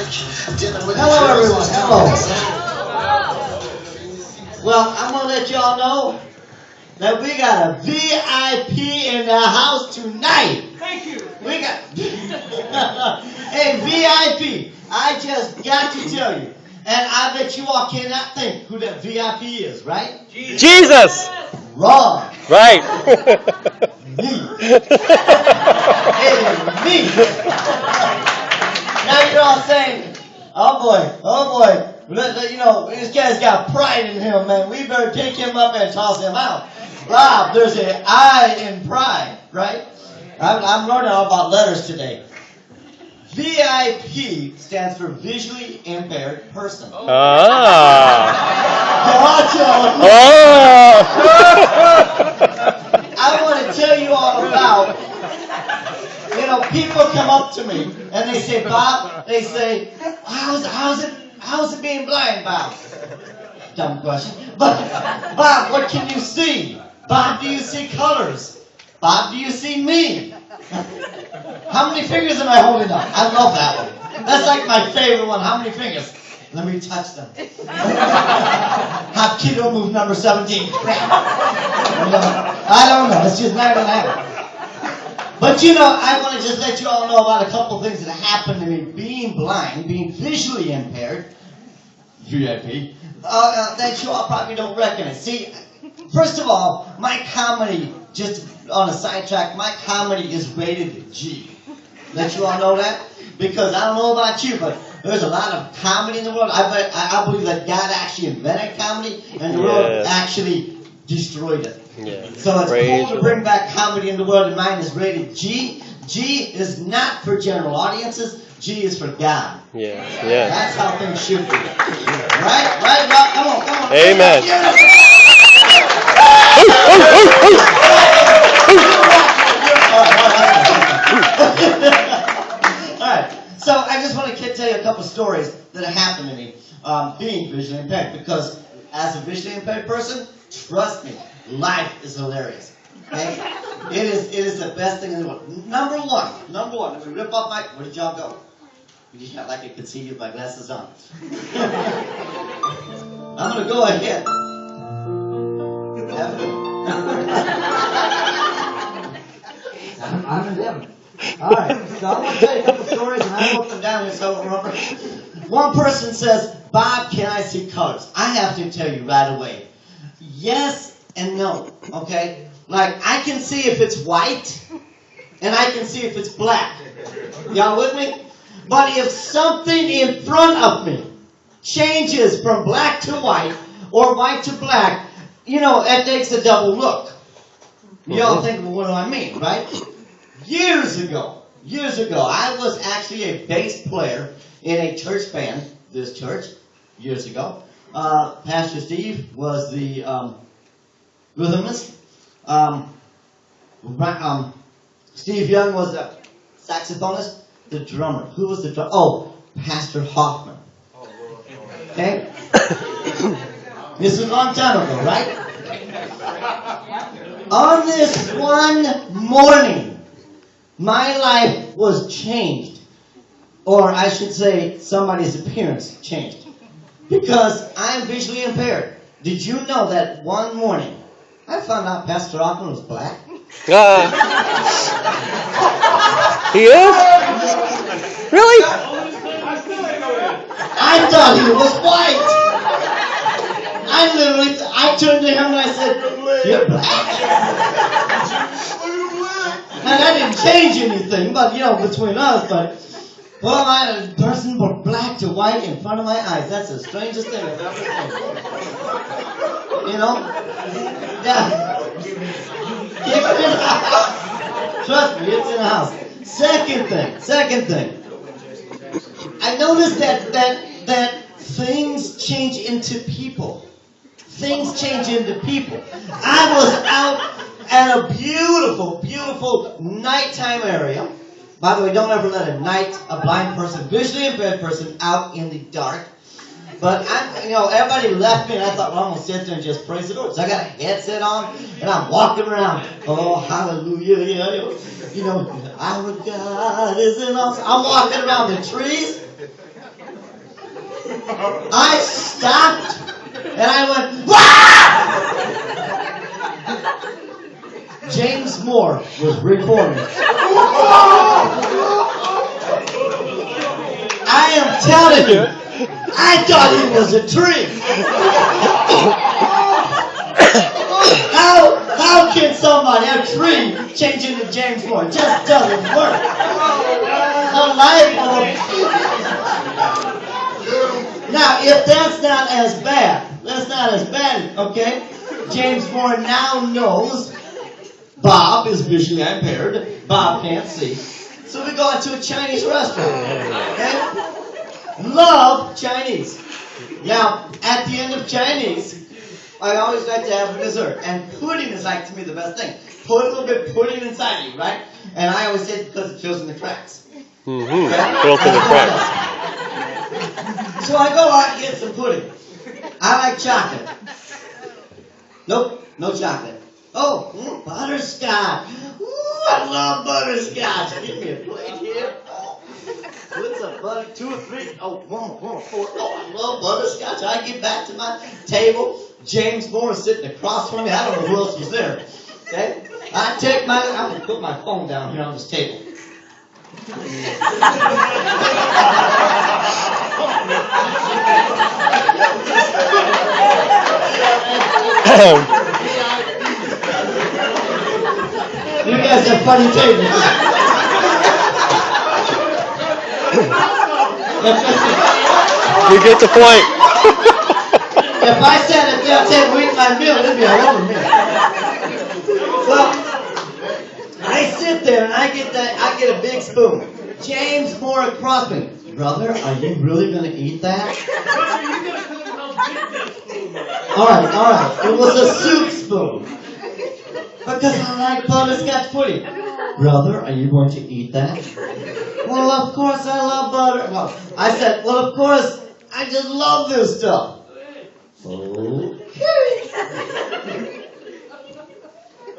Hello, everyone. Hello. Well, I'm going to let y'all know that we got a VIP in the house tonight. Thank you. We got a VIP. I just got to tell you. And I bet you all cannot think who that VIP is, right? Jesus! Wrong. Right. Me. It is me. Now you're all saying, oh boy. You know, this guy's got pride in him, man. We better pick him up and toss him out. Rob, there's an I in pride, right? I'm learning all about letters today. VIP stands for visually impaired person. Ah. I want to tell you all about, people come up to me and they say, Bob, they say, how's it being blind, Bob? Dumb question. But, Bob, what can you see? Bob, do you see colors? Bob, do you see me? How many fingers am I holding up? I love that one. That's like my favorite one. How many fingers? Let me touch them. Have kiddo move number 17. I don't know. It's just not going to happen. But I want to just let you all know about a couple things that happened to me being blind, being visually impaired, VIP, that you all probably don't recognize. See, first of all, my comedy, just on a sidetrack, my comedy is rated G. Let you all know that? Because I don't know about you, but there's a lot of comedy in the world. I believe that God actually invented comedy, and the world actually destroyed it. Yeah. So it's cool to bring back comedy in the world, and mine is rated G. G is not for general audiences. G is for God. Yeah. That's how things should be. Right? Right? Come on. Amen. Alright, so I just want to tell you a couple stories that have happened to me being visually impaired, because as a visually impaired person, trust me, life is hilarious. Okay? It is the best thing in the world. Number one, if we rip off where did y'all go? You just like I could see you with my glasses on. I'm going to go ahead. I'm in heaven. Alright, so I'm going to tell you a couple stories, and I wrote them down here so I don't remember. One person says, Bob, can I see colors? I have to tell you right away. Yes and no, okay? Like, I can see if it's white, and I can see if it's black. Y'all with me? But if something in front of me changes from black to white, or white to black, it takes a double look. Y'all think, well, what do I mean, right? Years ago, I was actually a bass player in a church band, this church, years ago. Pastor Steve was the rhythmist. Steve Young was a saxophonist. The drummer. Who was the drummer? Oh, Pastor Hoffman. Okay? This is a long time ago, right? On this one morning, my life was changed. Or I should say, somebody's appearance changed. Because I'm visually impaired. Did you know that one morning, I found out Pastor Hoffman was black? He is? Really? I thought he was white. I turned to him and I said, you're black? And I didn't change anything, but between us, well, a person from black to white in front of my eyes. That's the strangest thing I've ever seen. Yeah. Trust me, it's in the house. Second thing. I noticed that things change into people. Things change into people. I was out at a beautiful, beautiful nighttime area. By the way, don't ever let a blind person, visually impaired person out in the dark. But everybody left me, and I thought, well, I'm gonna sit there and just praise the Lord. So I got a headset on, and I'm walking around. Oh, hallelujah! Our God is in us. I'm walking around the trees. I stopped, and I went, "Wah!" James Moore was recording. I am telling you, I thought he was a tree. How can somebody, a tree, change into James Moore? It just doesn't work. A light bulb. Now, if that's not as bad, okay? James Moore now knows Bob is visually impaired. Bob can't see. So we go into a Chinese restaurant. Okay? Love Chinese. Now, at the end of Chinese, I always like to have a dessert. And pudding is like, to me, the best thing. Put a little bit of pudding inside you, right? And I always say because it fills in the cracks. Mm-hmm. Fills in the cracks. So I go out and get some pudding. I like chocolate. Nope, no chocolate. Oh, butterscotch. Ooh, I love butterscotch. Give me a plate here. Put some butter, 2 or 3. Oh, 1, 4. Oh, I love butterscotch. I get back to my table. James Moore is sitting across from me. I don't know who else was there. Okay? I'm going to put my phone down here on this table. You guys have funny tables. You get the point. If I said it there, said we eat my meal, it'd be all over me. Well, I sit there and I get a big spoon. James Moore across me. Brother, are you really going to eat that? All right. It was a soup spoon. Because I like butterscotch pudding. Brother, are you going to eat that? Well, of course I love butter. Well, I said, well, of course, I just love this stuff. Okay.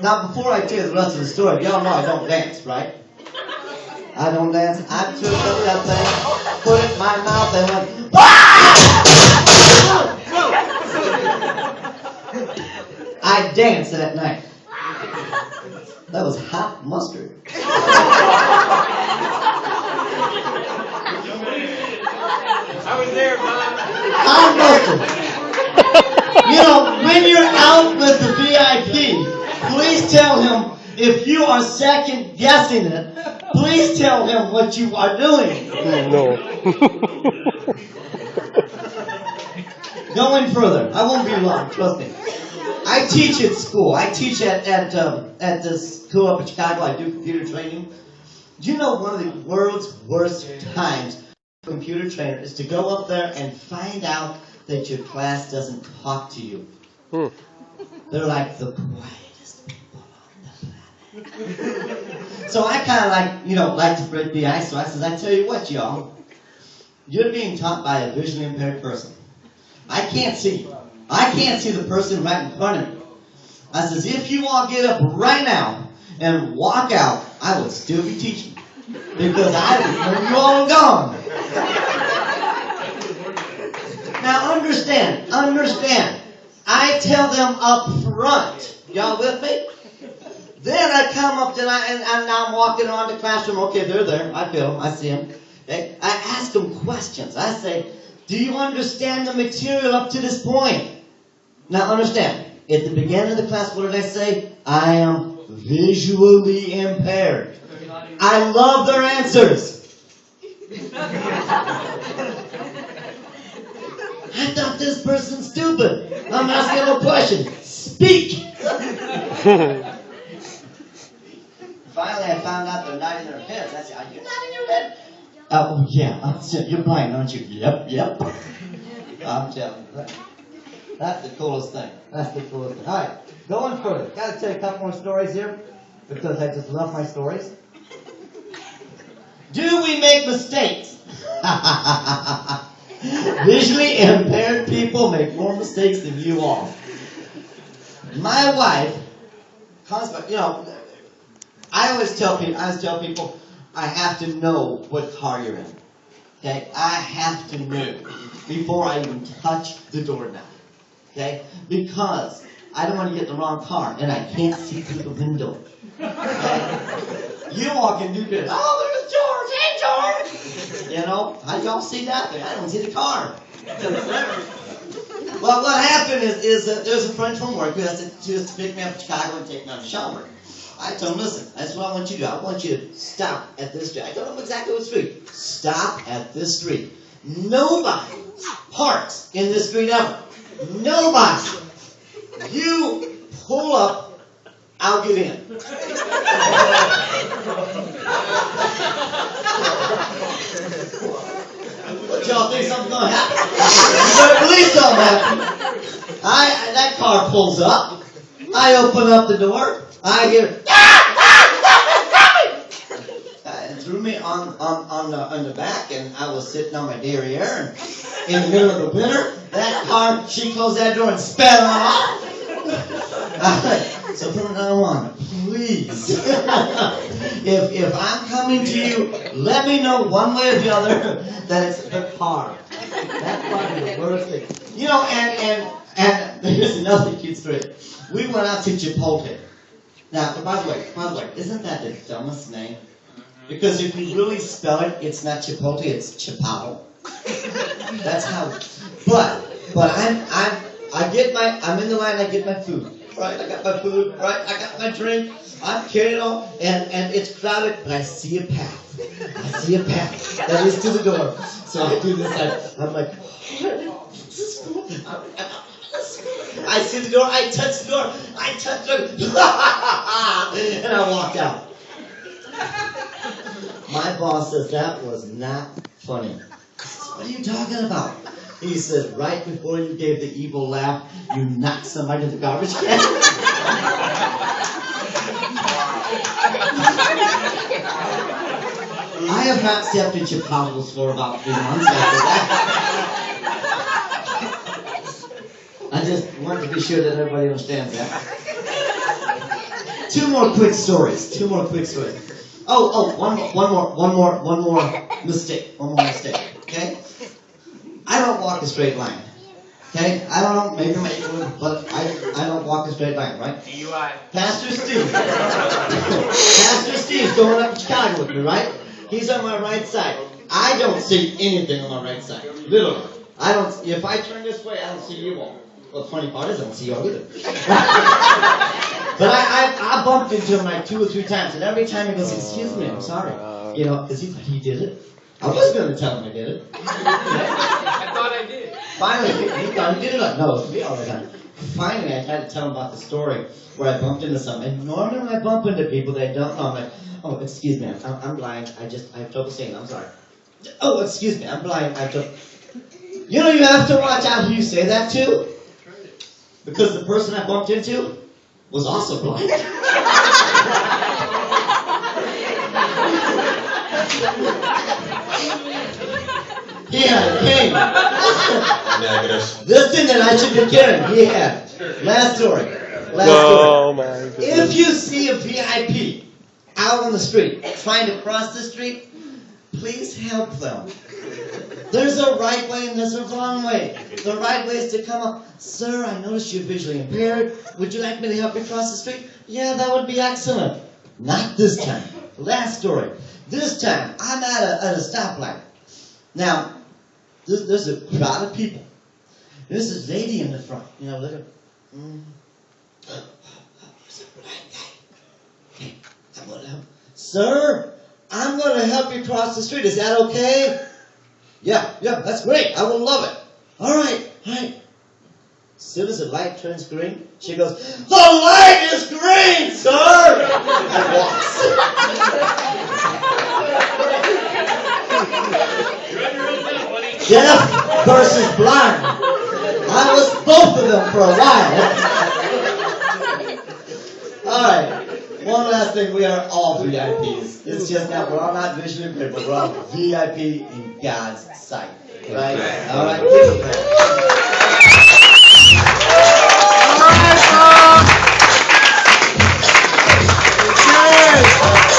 Now, before I tell you the rest of the story, y'all know I don't dance, right? I don't dance. I took up that thing, put it in my mouth, and went, I danced that night. That was hot mustard. I was there, Bob. Hot mustard. When you're out with the V.I.P., please tell him, if you are second guessing it, please tell him what you are doing. No. Going further. I won't be long, trust me. I teach at school. I teach at the school up in Chicago. I do computer training. Do you know one of the world's worst times for a computer trainer is to go up there and find out that your class doesn't talk to you? They're like the quietest people on the planet. So I kind of like to break the ice. So I says, I tell you what, y'all, you're being taught by a visually impaired person. I can't see you. I can't see the person right in front of me. I says, if you all get up right now and walk out, I would still be teaching. Because I would know you all are gone. Now understand. I tell them up front. Y'all with me? Then I come up and now I'm walking around the classroom. Okay, they're there. I feel them. I see them. Okay? I ask them questions. I say, do you understand the material up to this point? Now understand, at the beginning of the class, what did I say? I am visually impaired. I love their answers. I thought this person's stupid. I'm asking them a question. Speak! Finally, I found out they're not in their heads. I said, are you not in your head? Oh, yeah. You're blind, aren't you? Yep. I'm telling you. That's the coolest thing. All right, going further. Got to tell you a couple more stories here because I just love my stories. Do we make mistakes? Visually impaired people make more mistakes than you all. My wife, I always tell people, I have to know what car you're in. Okay, I have to know before I even touch the doorknob. Okay, because I don't want to get in the wrong car and I can't see through the window. Okay? You walk in, there's George. Hey, George. How y'all see that thing? I don't see the car. Well, what happened is that there's a friend from work who has to pick me up in Chicago and take me on a shower. I told him, listen, that's what I want you to do. I want you to stop at this street. I told him exactly what street. Stop at this street. Nobody parks in this street ever. Nobody. You pull up, I'll get in. What y'all think something's gonna happen? You better believe something happened. That car pulls up. I open up the door. I hear, and threw me on the back, and I was sitting on my derriere, and in the middle of the winter, that car, she closed that door and sped off. So from now on, please, if I'm coming to you, let me know one way or the other that it's the car. That car is the worst thing. And there's another cute story. We went out to Chipotle. Now, by the way, isn't that the dumbest name? Because if you really spell it, it's not Chipotle, it's Chipotle. That's how. But I'm in the line. I get my food. Right, I got my food. Right, I got my drink. I'm carrying on, and it's crowded, but I see a path. I see a path that leads to the door. So I do this. I'm like, I see the door. I touch the door. And I walked out. My boss says that was not funny. What are you talking about? He says, right before you gave the evil laugh, you knocked somebody in the garbage can. I have not stepped in Chipotle's for about 3 months after that. I just wanted to be sure that everybody understands that. Two more quick stories. One more mistake. Okay? I don't walk a straight line. Okay? I don't know, maybe my ego, but I don't walk a straight line, right? DUI. Pastor Steve's going up to Chicago with me, right? He's on my right side. I don't see anything on my right side. Literally. If I turn this way, I don't see you all. Well, the funny part is I don't see you all either. But I bumped into him like 2 or 3 times, and every time he goes, excuse me, I'm sorry. Because he thought he did it. I was going to tell him I did it. I thought I did. Finally, he thought he did it. No, it was me all the time. Finally, I had to tell him about the story where I bumped into something. And normally when I bump into people they don't know, I'm like, oh, excuse me, I'm blind. I have trouble seeing. I'm sorry. Oh, excuse me, I'm blind. You have to watch out who you say that to. Because the person I bumped into was also blind. He had a cane. This thing that I should be carrying, he had. Last story. Oh my goodness. If you see a VIP out on the street, trying to cross the street, please help them. There's a right way and there's a wrong way. The right way is to come up, sir, I noticed you're visually impaired. Would you like me to help you cross the street? Yeah, that would be excellent. Not this time. Last story. This time, I'm at a stoplight. Now, there's a crowd of people. There's this lady in the front. Look at Sir, I'm going to help you cross the street. Is that okay? Yeah, that's great. I will love it. All right. As soon as the light turns green, she goes, the light is green, sir! And walks. Deaf versus blind. I was both of them for a while. All right. One last thing. We are all VIPs. It's just that we're all not visually impaired, but we're all VIP in God's sight. Right? All right, give them that. All right, folks. Okay.